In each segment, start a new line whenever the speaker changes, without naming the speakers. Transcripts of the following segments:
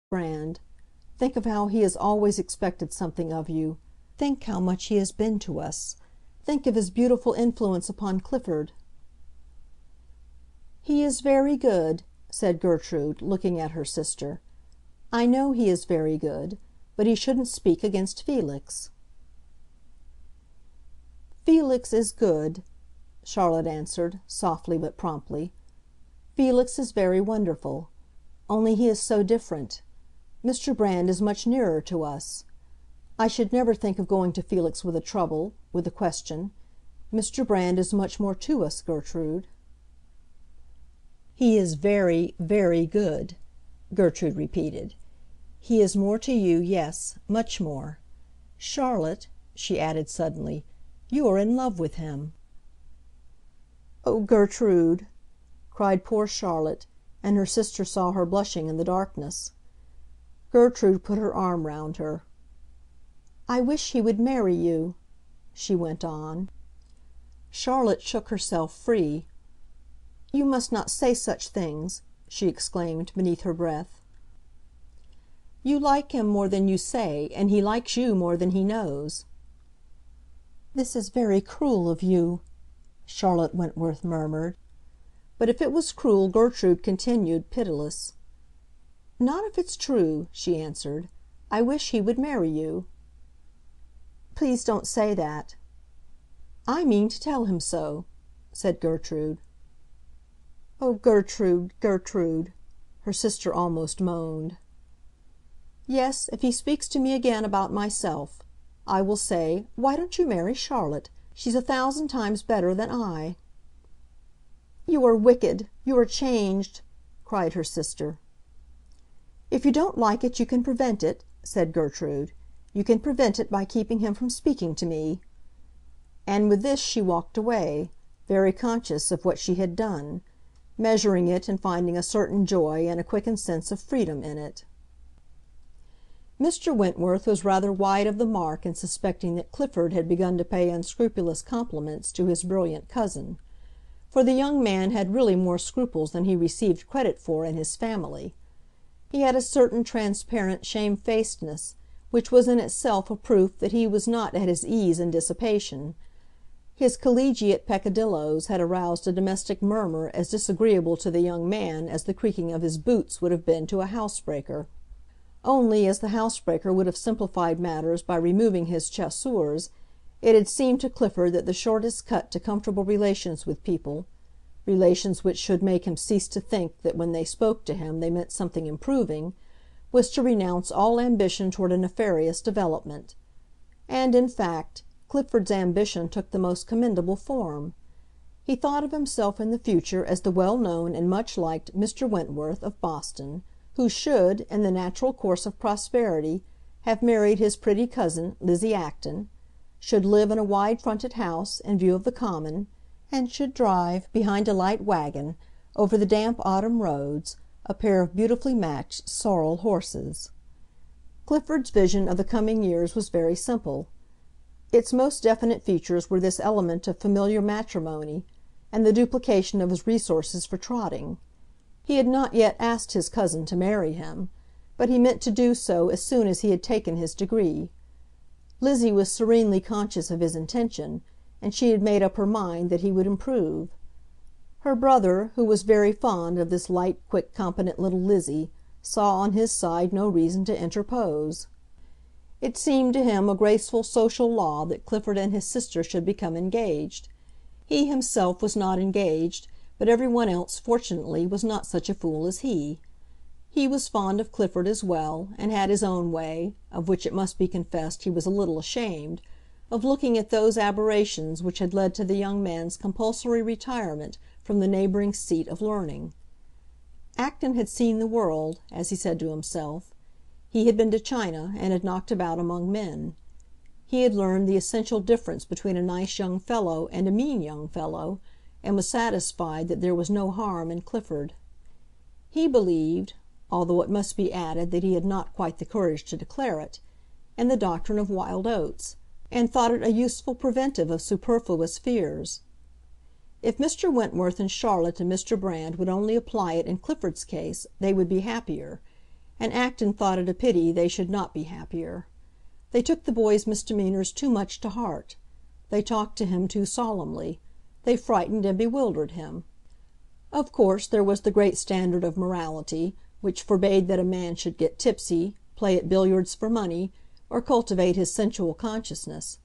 Brand. Think of how he has always expected something of you. Think how much he has been to us. Think of his beautiful influence upon Clifford." "He is very good," said Gertrude, looking at her sister. "I know he is very good, but he shouldn't speak against Felix." "Felix is good," Charlotte answered, softly but promptly. "Felix is very wonderful. Only he is so different. Mr. Brand is much nearer to us. I should never think of going to Felix with a trouble, with a question. Mr. Brand is much more to us, Gertrude." "He is very, very good," Gertrude repeated. "He is more to you, yes, much more. Charlotte," she added suddenly, "you are in love with him." "Oh, Gertrude!" cried poor Charlotte, and her sister saw her blushing in the darkness. Gertrude put her arm round her. "I wish he would marry you," she went on. Charlotte shook herself free. "You must not say such things!" she exclaimed, beneath her breath. "You like him more than you say, and he likes you more than he knows." "This is very cruel of you," Charlotte Wentworth murmured. But if it was cruel, Gertrude continued, pitiless. "Not if it's true," she answered. "I wish he would marry you." "Please don't say that." "I mean to tell him so," said Gertrude. "Oh, Gertrude, Gertrude!" her sister almost moaned. "Yes, if he speaks to me again about myself, I will say, 'Why don't you marry Charlotte? She's 1,000 times better than I.'" "You are wicked! You are changed!" cried her sister. "If you don't like it, you can prevent it," said Gertrude. "You can prevent it by keeping him from speaking to me." And with this she walked away, very conscious of what she had done, measuring it and finding a certain joy and a quickened sense of freedom in it. Mr. Wentworth was rather wide of the mark in suspecting that Clifford had begun to pay unscrupulous compliments to his brilliant cousin; for the young man had really more scruples than he received credit for in his family. He had a certain transparent shamefacedness, which was in itself a proof that he was not at his ease in dissipation. His collegiate peccadilloes had aroused a domestic murmur as disagreeable to the young man as the creaking of his boots would have been to a housebreaker. Only, as the housebreaker would have simplified matters by removing his chasseurs, it had seemed to Clifford that the shortest cut to comfortable relations with people—relations which should make him cease to think that when they spoke to him they meant something improving—was to renounce all ambition toward a nefarious development. And, in fact, Clifford's ambition took the most commendable form. He thought of himself in the future as the well-known and much-liked Mr. Wentworth, of Boston, who should, in the natural course of prosperity, have married his pretty cousin, Lizzie Acton, should live in a wide-fronted house, in view of the Common, and should drive, behind a light wagon, over the damp autumn roads, a pair of beautifully matched sorrel horses. Clifford's vision of the coming years was very simple. Its most definite features were this element of familiar matrimony, and the duplication of his resources for trotting. He had not yet asked his cousin to marry him, but he meant to do so as soon as he had taken his degree. Lizzie was serenely conscious of his intention, and she had made up her mind that he would improve. Her brother, who was very fond of this light, quick, competent little Lizzie, saw on his side no reason to interpose. It seemed to him a graceful social law that Clifford and his sister should become engaged. He himself was not engaged, but everyone else, fortunately, was not such a fool as he. He was fond of Clifford as well, and had his own way, of which it must be confessed he was a little ashamed, of looking at those aberrations which had led to the young man's compulsory retirement from the neighboring seat of learning. Acton had seen the world, as he said to himself. He had been to China, and had knocked about among men. He had learned the essential difference between a nice young fellow and a mean young fellow, and was satisfied that there was no harm in Clifford. He believed, although it must be added that he had not quite the courage to declare it, in the doctrine of wild oats, and thought it a useful preventive of superfluous fears. If Mr. Wentworth and Charlotte and Mr. Brand would only apply it in Clifford's case they would be happier, and Acton thought it a pity they should not be happier. They took the boy's misdemeanors too much to heart. They talked to him too solemnly. They frightened and bewildered him. Of course, there was the great standard of morality, which forbade that a man should get tipsy, play at billiards for money, or cultivate his sensual consciousness.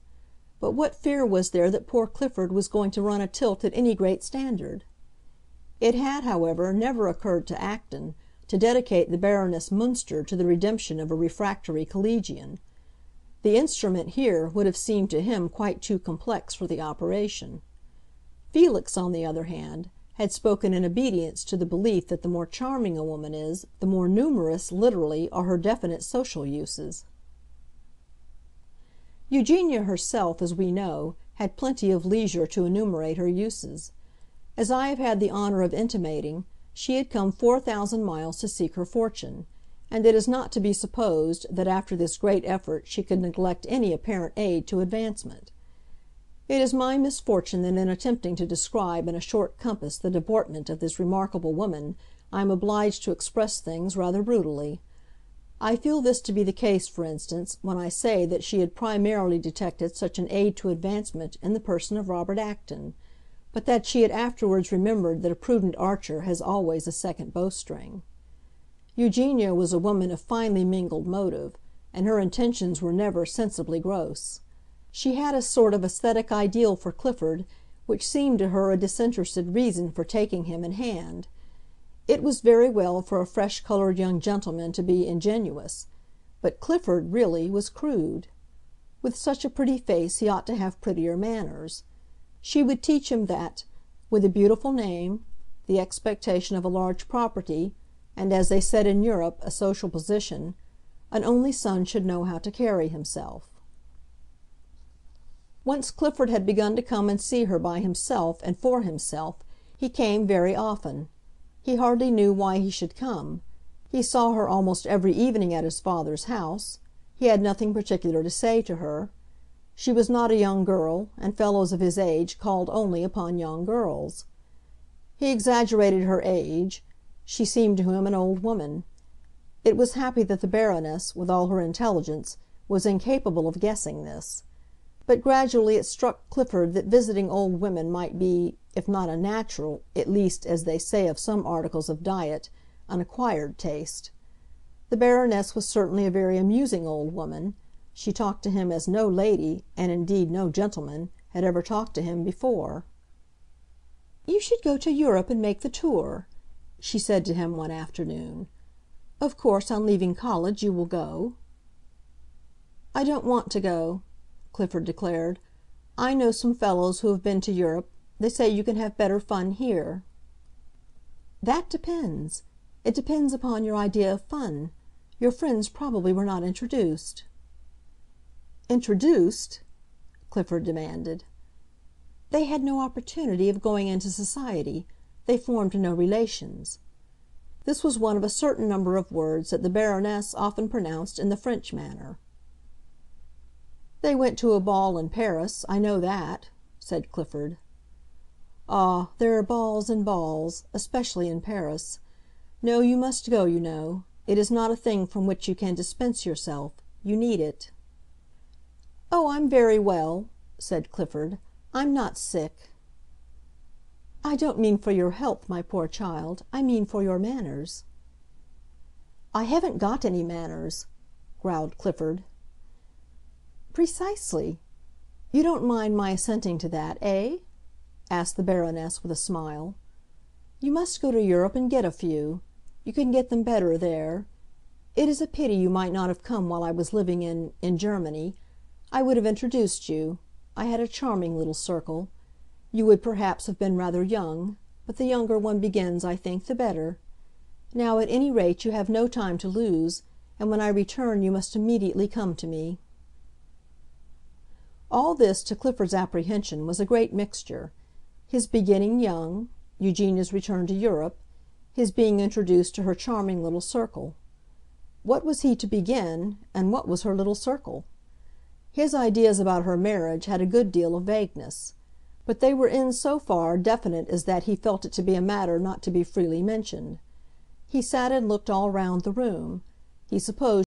But what fear was there that poor Clifford was going to run a tilt at any great standard? It had, however, never occurred to Acton to dedicate the Baroness Münster to the redemption of a refractory collegian. The instrument here would have seemed to him quite too complex for the operation. Felix, on the other hand, had spoken in obedience to the belief that the more charming a woman is, the more numerous, literally, are her definite social uses. Eugenia herself, as we know, had plenty of leisure to enumerate her uses. As I have had the honor of intimating, she had come 4,000 miles to seek her fortune, and it is not to be supposed that after this great effort she could neglect any apparent aid to advancement. It is my misfortune that in attempting to describe in a short compass the deportment of this remarkable woman I am obliged to express things rather brutally. I feel this to be the case, for instance, when I say that she had primarily detected such an aid to advancement in the person of Robert Acton, but that she had afterwards remembered that a prudent archer has always a second bowstring. Eugenia was a woman of finely mingled motive, and her intentions were never sensibly gross. She had a sort of aesthetic ideal for Clifford which seemed to her a disinterested reason for taking him in hand. It was very well for a fresh-colored young gentleman to be ingenuous, but Clifford, really, was crude. With such a pretty face he ought to have prettier manners. She would teach him that, with a beautiful name, the expectation of a large property, and, as they said in Europe, a social position, an only son should know how to carry himself. Once Clifford had begun to come and see her by himself and for himself, he came very often. He hardly knew why he should come. He saw her almost every evening at his father's house. He had nothing particular to say to her. She was not a young girl, and fellows of his age called only upon young girls. He exaggerated her age. She seemed to him an old woman. It was happy that the Baroness, with all her intelligence, was incapable of guessing this. But gradually it struck Clifford that visiting old women might be, if not a natural, at least, as they say of some articles of diet, an acquired taste. The Baroness was certainly a very amusing old woman. She talked to him as no lady, and indeed no gentleman, had ever talked to him before. "You should go to Europe and make the tour," she said to him one afternoon. "Of course, on leaving college you will go." "I don't want to go," Clifford declared. "I know some fellows who have been to Europe. They say you can have better fun here." "That depends. It depends upon your idea of fun. Your friends probably were not introduced." "Introduced?" Clifford demanded. "They had no opportunity of going into society. They formed no relations." This was one of a certain number of words that the Baroness often pronounced in the French manner. "They went to a ball in Paris, I know that," said Clifford. "Ah, there are balls and balls, especially in Paris. No, you must go, you know. It is not a thing from which you can dispense yourself. You need it." "Oh, I'm very well," said Clifford. "I'm not sick." "I don't mean for your health, my poor child. I mean for your manners." "I haven't got any manners," growled Clifford. "Precisely. You don't mind my assenting to that, eh?" asked the Baroness with a smile. "You must go to Europe and get a few. You can get them better there. It is a pity you might not have come while I was living in Germany. I would have introduced you. I had a charming little circle. You would perhaps have been rather young, but the younger one begins, I think, the better. Now, at any rate, you have no time to lose, and when I return you must immediately come to me." All this, to Clifford's apprehension, was a great mixture. His beginning young, Eugenia's return to Europe, his being introduced to her charming little circle. What was he to begin, and what was her little circle? His ideas about her marriage had a good deal of vagueness, but they were in so far definite as that he felt it to be a matter not to be freely mentioned. He sat and looked all round the room. He supposed